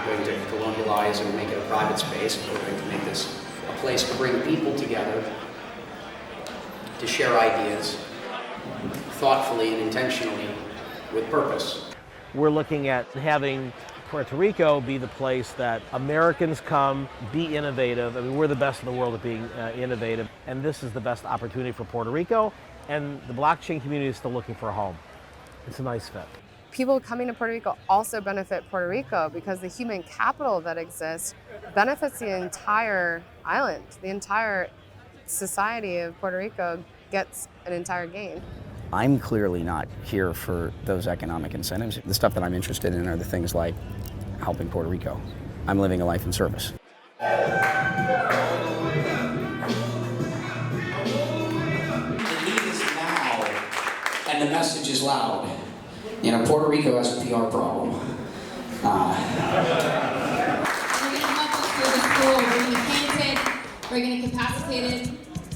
not going to colonialize and make it a private space. We're going to make this a place to bring people together, to share ideas thoughtfully and intentionally with purpose. We're looking at having Puerto Rico be the place that Americans come, be innovative. I mean, we're the best in the world at being innovative, and this is the best opportunity for Puerto Rico, and the blockchain community is still looking for a home. It's a nice fit. People coming to Puerto Rico also benefit Puerto Rico because the human capital that exists benefits the entire island. The entire society of Puerto Rico gets an entire gain. I'm clearly not here for those economic incentives. The stuff that I'm interested in are the things like helping Puerto Rico. I'm living a life in service. The need is now, and the message is loud. You know, Puerto Rico has a PR problem. We're going to help us through the school. We're going to paint it, we're going to capacitate it,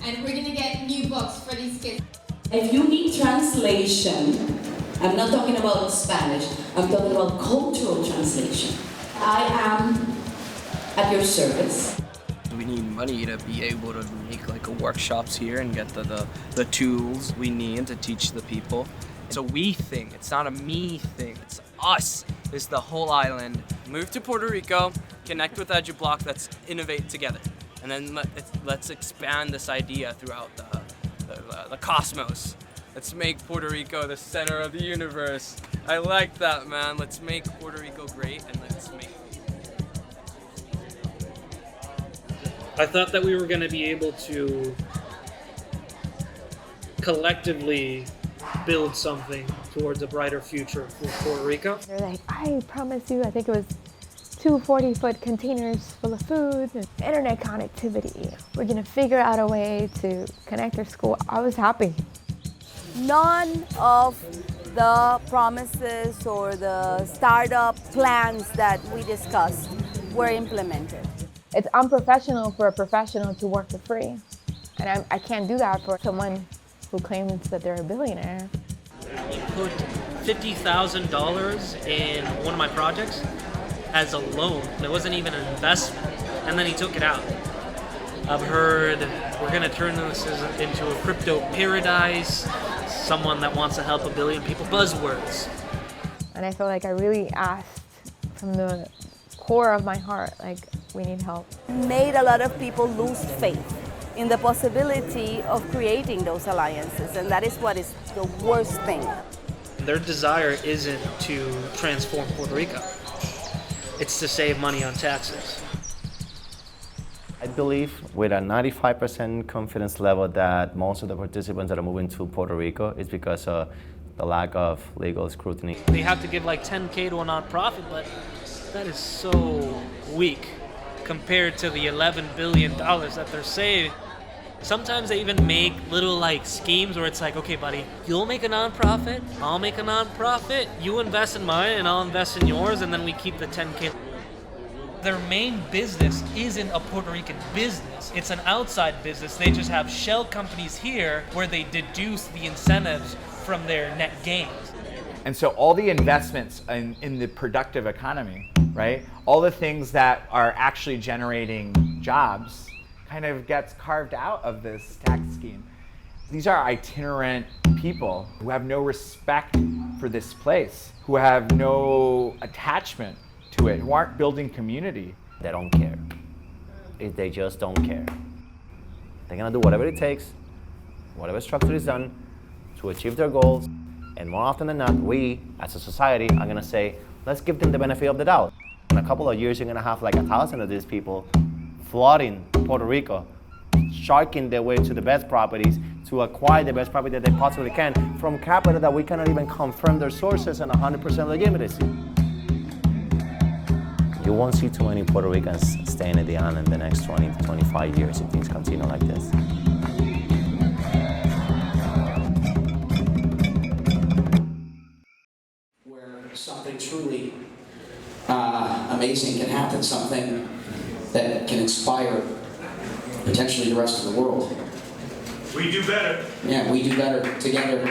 and we're going to get new books for these kids. If you need translation, I'm not talking about Spanish, I'm talking about cultural translation. I am at your service. We need money to be able to make like workshops here and get the tools we need to teach the people. It's a we thing, it's not a me thing, it's us. It's the whole island. Move to Puerto Rico, connect with EduBlock, let's innovate together. And then let's expand this idea throughout the cosmos. Let's make Puerto Rico the center of the universe. I like that, man. Let's make Puerto Rico great, and let's make... I thought that we were going to be able to collectively build something towards a brighter future for Puerto Rico. They're like, I promise you, I think it was 2 40-foot containers full of food and internet connectivity. We're gonna figure out a way to connect their school. I was happy. None of the promises or the startup plans that we discussed were implemented. It's unprofessional for a professional to work for free. And I can't do that for someone who claims that they're a billionaire. He put $50,000 in one of my projects as a loan. It wasn't even an investment, and then he took it out. I've heard we're gonna turn this into a crypto paradise, someone that wants to help 1 billion people, buzzwords. And I feel like I really asked from the core of my heart, like, we need help. Made a lot of people lose faith in the possibility of creating those alliances, and that is what is the worst thing. Their desire isn't to transform Puerto Rico. It's to save money on taxes. I believe with a 95% confidence level that most of the participants that are moving to Puerto Rico is because of the lack of legal scrutiny. They have to give like $10K to a nonprofit, but that is so weak compared to the $11 billion that they're saving. Sometimes they even make little like schemes where it's like, okay, buddy, you'll make a nonprofit, I'll make a nonprofit, you invest in mine and I'll invest in yours, and then we keep the 10K. Their main business isn't a Puerto Rican business. It's an outside business. They just have shell companies here where they deduce the incentives from their net gains. And so all the investments in the productive economy, right? All the things that are actually generating jobs kind of gets carved out of this tax scheme. These are itinerant people who have no respect for this place, who have no attachment to it, who aren't building community. They don't care. They just don't care. They're gonna do whatever it takes, whatever structure is done to achieve their goals. And more often than not, we as a society are gonna say, let's give them the benefit of the doubt. In a couple of years, you're gonna have like 1,000 of these people flooding Puerto Rico, sharking their way to the best properties to acquire the best property that they possibly can from capital that we cannot even confirm their sources and 100% legitimacy. You won't see too many Puerto Ricans staying at the island in the next 20 to 25 years if things continue like this. Where something truly amazing can happen, something that can inspire potentially the rest of the world. We do better. Yeah, we do better together.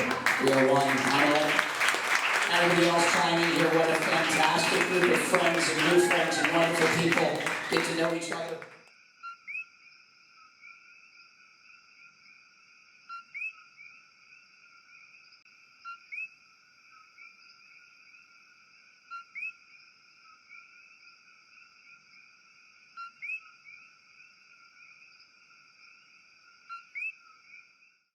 We are one. I'm everybody else chiming in here. What a fantastic group of friends and new friends and wonderful people. Get to know each other.